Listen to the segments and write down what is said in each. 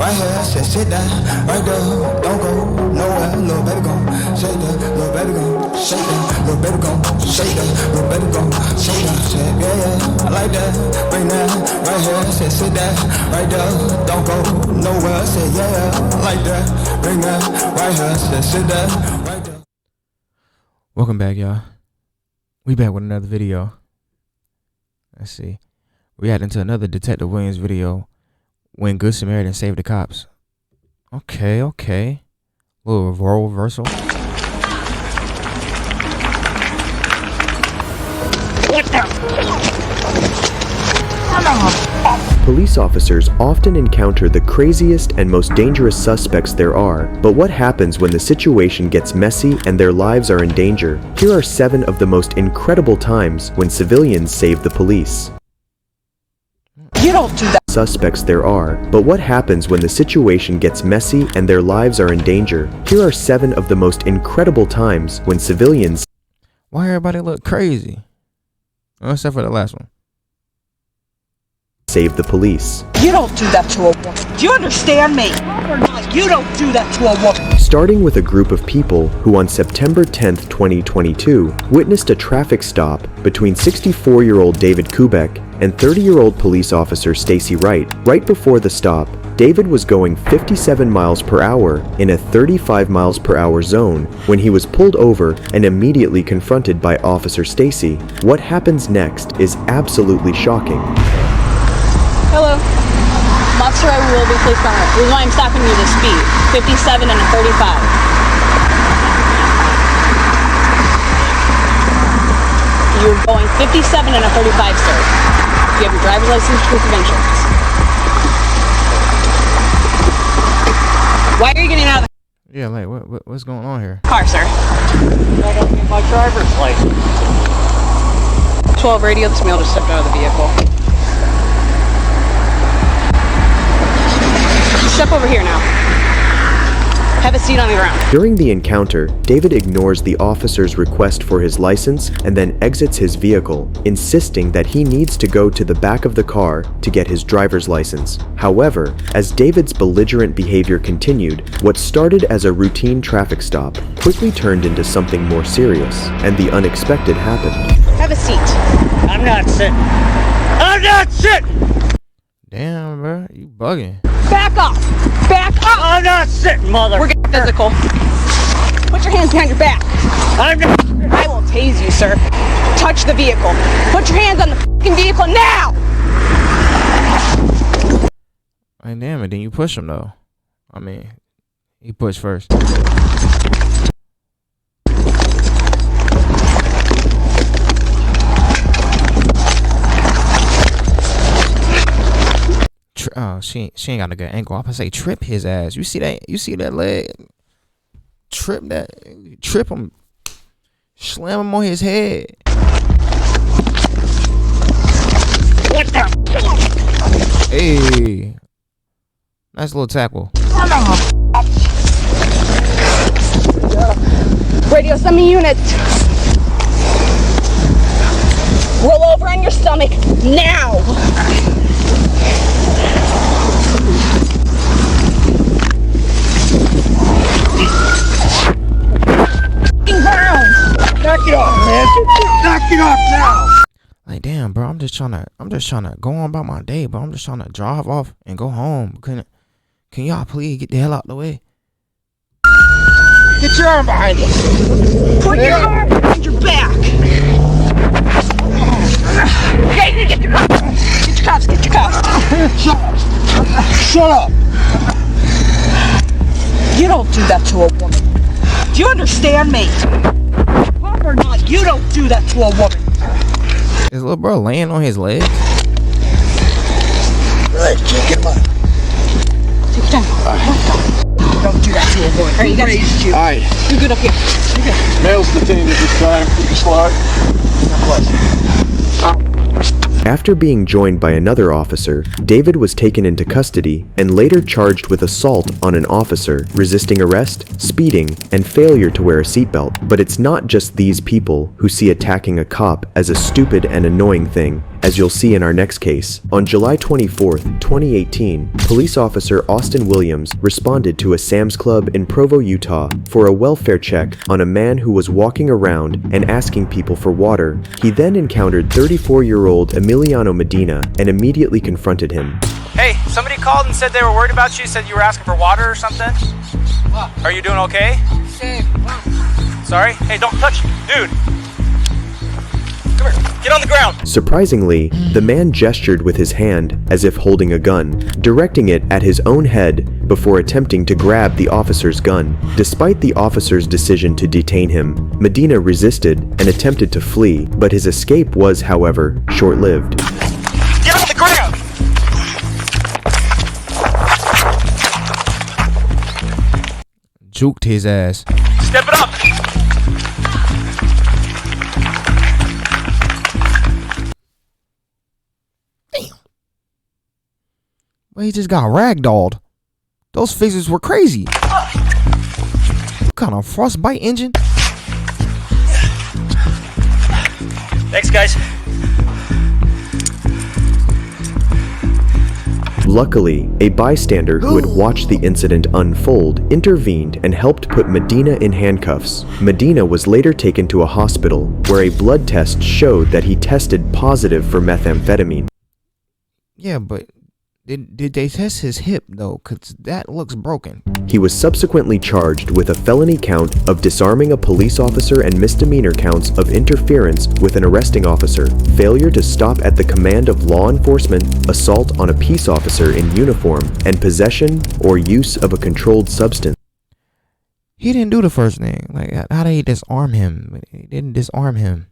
right here, sit down, right there, don't go nowhere, little baby gon' shake that, little baby gon' shake that, little baby gon' shake that, little baby gon' shake that, shit, yeah, I like that, bring that, right here, sit down, right there, don't go nowhere, say yeah, I like that, bring that, right here, sit down, right there. Welcome back, y'all. We back with another video. Let's see. We had into another Detective Williams video when Good Samaritan saved the cops. Okay. Little role reversal. What the? Police officers often encounter the craziest and most dangerous suspects there are, but what happens when the situation gets messy and their lives are in danger? Here are 7 of the most incredible times when civilians save the police. You don't do that. Suspects there are, but what happens when the situation gets messy and their lives are in danger? Here are 7 of the most incredible times when civilians Why everybody look crazy? Oh, except for the last one. save the police. You don't do that to a woman. Do you understand me? You don't do that to a woman. Starting with a group of people who on September 10th, 2022, witnessed a traffic stop between 64-year-old David Kubek and 30-year-old police officer Stacy Wright. Right before the stop, David was going 57 miles per hour in a 35 miles per hour zone when he was pulled over and immediately confronted by Officer Stacy. What happens next is absolutely shocking. Hello. Officer, I will be placed on it. The reason why I'm stopping you is speed. 57 and a 35. You're going 57 and a 35, sir. You have your driver's license, proof of insurance. Why are you getting out of the Yeah, like what's going on here? car, sir? I don't get my driver's license. 12 radio, this male just stepped out of the vehicle. Step over here now. Have a seat on the ground. During the encounter, David ignores the officer's request for his license and then exits his vehicle, insisting that he needs to go to the back of the car to get his driver's license. However, as David's belligerent behavior continued, what started as a routine traffic stop quickly turned into something more serious, and the unexpected happened. Have a seat. I'm not sitting. I'm not sitting. Damn, bro, you bugging. Back up! Back up! I'm not sitting, mother. We're getting physical. Put your hands behind your back. I'm not. I will tase you, sir. Touch the vehicle. Put your hands on the fucking vehicle now! Like, damn it, then you push him though. I mean, he pushed first. Oh, she ain't got a good ankle. I'm gonna say trip his ass. You see that? You see that leg? Trip him. Slam him on his head. What the? Hey, nice little tackle. Radio semi units. Roll over on your stomach now. Knock it off, man. Knock it off now. Like, damn, bro. I'm just trying to go on about my day, bro. I'm just trying to drive off and go home. Can y'all please get the hell out the way? Get your arm behind you. Put your arm behind your back. Get your cuffs. Get your cuffs. Shut up. You don't do that to a woman. Do you understand me? Pop or not, you don't do that to a woman. Is little bro laying on his legs? Right, get him up. Take your time. Don't do that to a woman. All right, you got it. All right. You're good up here. You're good. Male's detained at this time. You can slide. God bless. After being joined by another officer, David was taken into custody and later charged with assault on an officer, resisting arrest, speeding, and failure to wear a seatbelt. But it's not just these people who see attacking a cop as a stupid and annoying thing. as you'll see in our next case. On July 24th, 2018, police officer Austin Williams responded to a Sam's Club in Provo, Utah for a welfare check on a man who was walking around and asking people for water. He then encountered 34-year-old Emiliano Medina and immediately confronted him. Hey, somebody called and said they were worried about you, said you were asking for water or something? What? Are you doing okay? Sorry? Hey, don't touch me. Dude. Come here. Get on the ground. Surprisingly, the man gestured with his hand as if holding a gun, directing it at his own head before attempting to grab the officer's gun. Despite the officer's decision to detain him, Medina resisted and attempted to flee, but his escape was, however, short-lived. Get on the ground. Juked his ass. Step it up. Well, he just got ragdolled. Those physics were crazy. What kind of frostbite engine? Thanks, guys. Luckily, a bystander who had watched the incident unfold intervened and helped put Medina in handcuffs. Medina was later taken to a hospital where a blood test showed that he tested positive for methamphetamine. Yeah, but did they test his hip though? Cause that looks broken. He was subsequently charged with a felony count of disarming a police officer and misdemeanor counts of interference with an arresting officer, failure to stop at the command of law enforcement, assault on a peace officer in uniform, and possession or use of a controlled substance. He didn't do the first thing. Like, how did he disarm him? He didn't disarm him.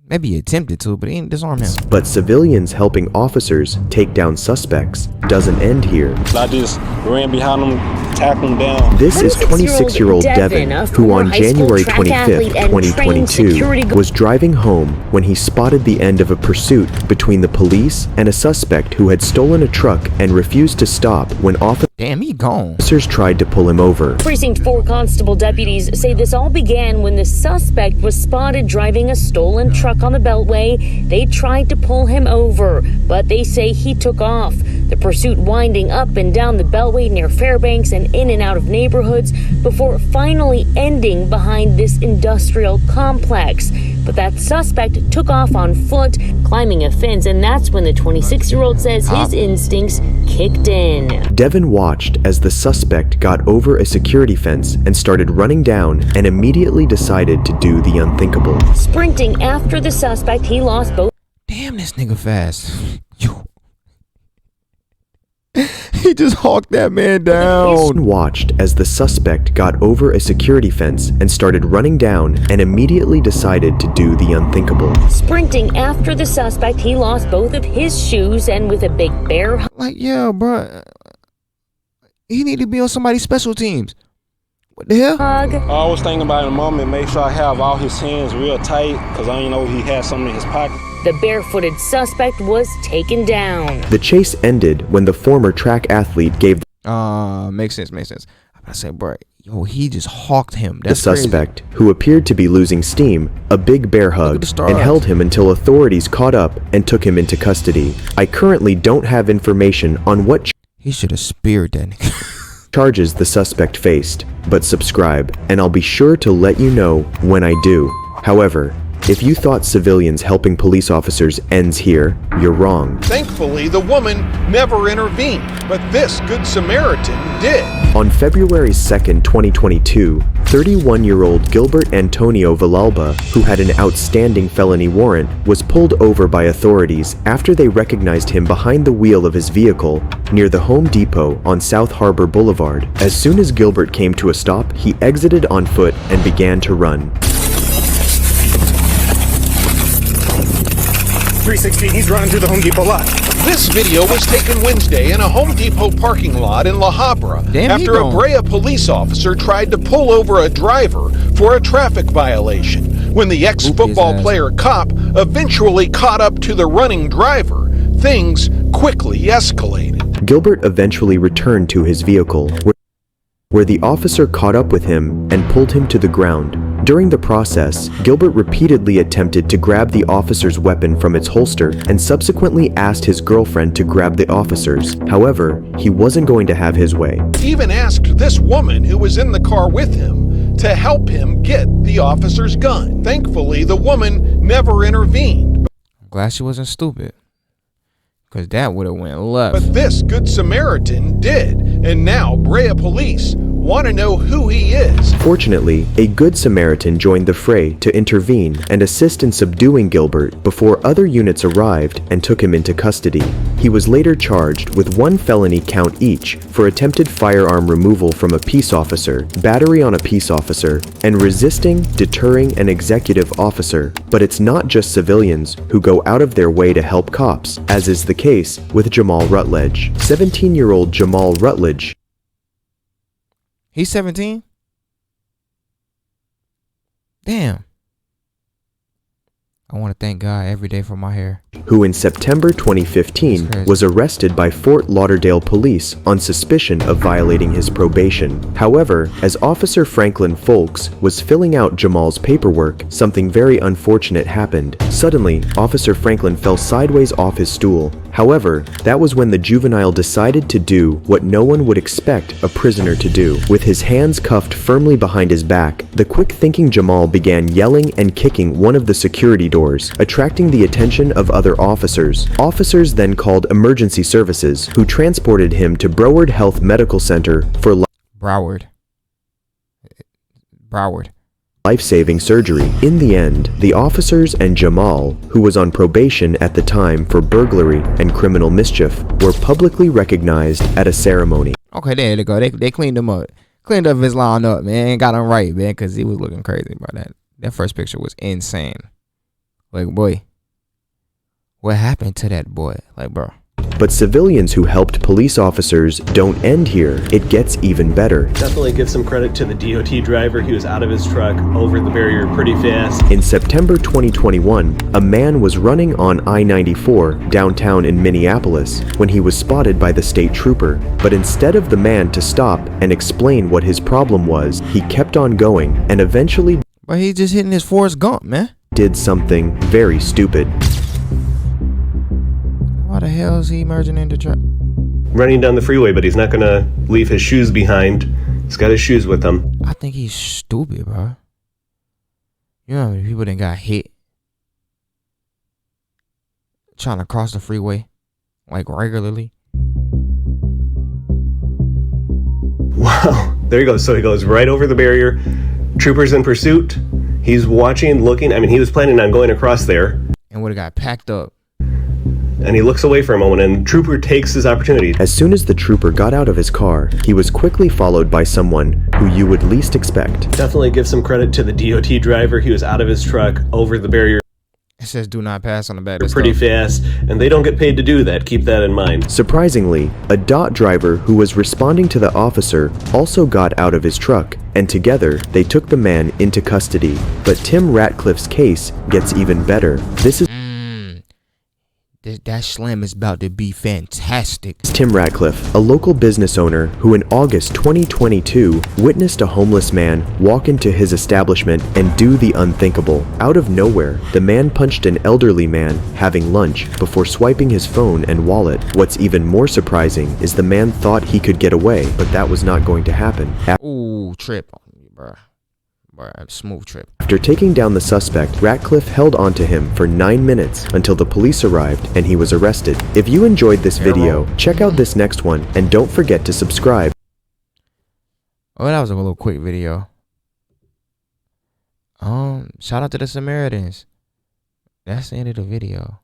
Maybe he attempted to, but he didn't disarm him. But civilians helping officers take down suspects doesn't end here. I just ran behind them, tackled them down. This is 26-year-old Devin, who on January 25th, 2022, was driving home when he spotted the end of a pursuit between the police and a suspect who had stolen a truck and refused to stop when Damn, he gone. officers tried to pull him over. Precinct 4 constable deputies say this all began when the suspect was spotted driving a stolen truck on the Beltway. They tried to pull him over, but they say he took off. The pursuit winding up and down the Beltway near Fairbanks and in and out of neighborhoods before finally ending behind this industrial complex. But that suspect took off on foot, climbing a fence, and that's when the 26-year-old says his instincts kicked in. Devin watched as the suspect got over a security fence and started running down and immediately decided to do the unthinkable. Sprinting after the suspect, he lost both. Damn, this nigga fast. Yo. He just hawked that man down. Watched as the suspect got over a security fence and started running down and immediately decided to do the unthinkable. Sprinting after the suspect, he lost both of his shoes, and with a big bear Like, yeah, bro. He need to be on somebody's special teams. What the hell? hug, I was thinking about in a moment, make sure I have all his hands real tight, because I didn't know he had something in his pocket. the barefooted suspect was taken down. The chase ended when the former track athlete gave Makes sense. I said, bro, yo, he just hawked him. the That's suspect, who appeared to be losing steam, a big bear hug the stars. and held him until authorities caught up and took him into custody. I currently don't have information on what He should have speared that nigga. charges the suspect faced, but subscribe, and I'll be sure to let you know when I do. However, if you thought civilians helping police officers ends here, you're wrong. Thankfully, the woman never intervened, but this Good Samaritan did. On February 2nd, 2022, 31-year-old Gilbert Antonio Villalba, who had an outstanding felony warrant, was pulled over by authorities after they recognized him behind the wheel of his vehicle near the Home Depot on South Harbor Boulevard. As soon as Gilbert came to a stop, he exited on foot and began to run. 316, he's running through the Home Depot lot. This video was taken Wednesday in a Home Depot parking lot in La Habra after a Brea police officer tried to pull over a driver for a traffic violation. When the ex-football player cop eventually caught up to the running driver, things quickly escalated. Gilbert eventually returned to his vehicle, where the officer caught up with him and pulled him to the ground. During the process, Gilbert repeatedly attempted to grab the officer's weapon from its holster and subsequently asked his girlfriend to grab the officer's. However, he wasn't going to have his way. He even asked this woman who was in the car with him to help him get the officer's gun. Thankfully, the woman never intervened. I'm glad she wasn't stupid, because that would have went left. But this Good Samaritan did, and now Brea police want to know who he is. Fortunately, a Good Samaritan joined the fray to intervene and assist in subduing Gilbert before other units arrived and took him into custody. He was later charged with 1 felony count each for attempted firearm removal from a peace officer, battery on a peace officer, and resisting, deterring an executive officer. But it's not just civilians who go out of their way to help cops, as is the case with Jamal Rutledge. 17-year-old Jamal Rutledge. He's 17? Damn. I want to thank God every day for my hair. Who in September 2015 was arrested by Fort Lauderdale police on suspicion of violating his probation. However, as Officer Franklin Folks was filling out Jamal's paperwork, something very unfortunate happened. Suddenly, Officer Franklin fell sideways off his stool. However, that was when the juvenile decided to do what no one would expect a prisoner to do. With his hands cuffed firmly behind his back, the quick-thinking Jamal began yelling and kicking one of the security doors, attracting the attention of other officers. Officers then called emergency services, who transported him to Broward Health Medical Center for Broward. life-saving surgery. In the end, the officers and Jamal, who was on probation at the time for burglary and criminal mischief, were publicly recognized at a ceremony. Okay, there they go. They cleaned him up. Cleaned up his line up, man. Got him right, man, because he was looking crazy about that. That first picture was insane. Like, boy, what happened to that boy? Like, bro. But civilians who helped police officers don't end here. It gets even better. Definitely give some credit to the DOT driver. He was out of his truck, over the barrier pretty fast. In September 2021, a man was running on I-94 downtown in Minneapolis when he was spotted by the state trooper. But instead of the man to stop and explain what his problem was, he kept on going and eventually... But he's just hitting his Forrest Gump, man. ...did something very stupid. Why the hell is he merging into truck? Running down the freeway, but he's not gonna leave his shoes behind. He's got his shoes with him. I think he's stupid, bro. You know how many people that got hit trying to cross the freeway, like, regularly? Wow, there he goes. So he goes right over the barrier. Troopers in pursuit. He's watching, looking. I mean, he was planning on going across there. And would have got packed up. And he looks away for a moment, and Trooper takes his opportunity. As soon as the trooper got out of his car, he was quickly followed by someone who you would least expect. Definitely give some credit to the DOT driver. He was out of his truck, over the barrier. It says do not pass on the back. Pretty fast, and they don't get paid to do that. Keep that in mind. Surprisingly, a DOT driver who was responding to the officer also got out of his truck, and together they took the man into custody. But Tim Ratcliffe's case gets even better. This is that slam is about to be fantastic. Tim Ratcliffe, a local business owner who in August 2022 witnessed a homeless man walk into his establishment and do the unthinkable. Out of nowhere, the man punched an elderly man having lunch before swiping his phone and wallet. What's even more surprising is the man thought he could get away, but that was not going to happen. Ooh, trip on me, bro. Smooth trip. After taking down the suspect, Ratcliffe held onto him for 9 minutes until the police arrived and he was arrested. If you enjoyed this video, check out this next one and don't forget to subscribe. Oh, that was a little quick video. Shout out to the Samaritans. That's the end of the video.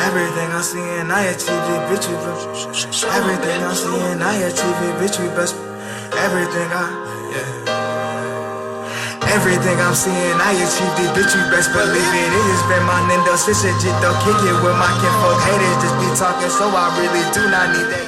Everything I'm seeing, I achieve it, bitch, we best. Everything I'm seeing, I achieve it, bitch, we best. Everything I'm seeing, I achieved it, bitch, we best believe it. It has been my Nintendo, shit, though, kick it with my kinfolk. Haters just be talking, so I really do not need that.